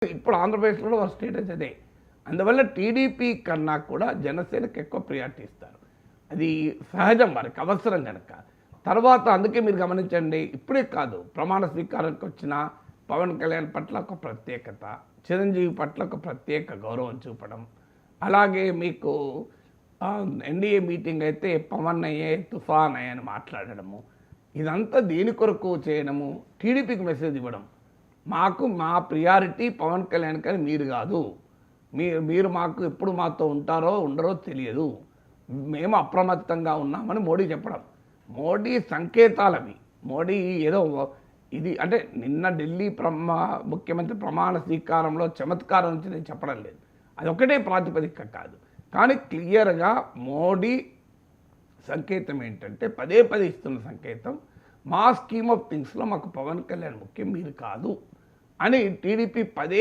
ఇప్పుడు ఆంధ్రప్రదేశ్లో వారి స్టేటస్ అదే. అందువల్ల టీడీపీ కన్నా కూడా జనసేనకి ఎక్కువ ప్రియారిటీ ఇస్తారు. అది సహజం, వారికి అవసరం కనుక. తర్వాత అందుకే మీరు గమనించండి, ఇప్పుడే కాదు, ప్రమాణ స్వీకారానికి వచ్చిన పవన్ కళ్యాణ్ పట్ల ఒక ప్రత్యేకత, చిరంజీవి పట్ల ఒక ప్రత్యేక గౌరవం చూపడం, అలాగే మీకు ఎన్డీఏ మీటింగ్ అయితే పవన్ అయ్యే తుఫాన్ అయ్యే అని మాట్లాడడము, ఇదంతా దేని కొరకు చేయడము, టీడీపీకి మెసేజ్ ఇవ్వడం. మాకు మా ప్రియారిటీ పవన్ కళ్యాణ్ కానీ మీరు కాదు, మీరు మాకు ఎప్పుడు మాతో ఉంటారో ఉండరో తెలియదు, మేము అప్రమత్తంగా ఉన్నామని మోడీ చెప్పడం. మోడీ సంకేతాలవి. మోడీ ఏదో ఇది అంటే నిన్న ఢిల్లీ ముఖ్యమంత్రి ప్రమాణ స్వీకారంలో చమత్కారం నుంచి నేను చెప్పడం లేదు, అది ఒకటే ప్రాతిపదిక కాదు. కానీ క్లియర్గా మోడీ సంకేతం ఏంటంటే పదే పదే ఇస్తున్న సంకేతం, మా స్కీమ్ ఆఫ్ థింగ్స్లో మాకు పవన్ కళ్యాణ్ ముఖ్యం, మీరు కాదు అని టీడీపీ పదే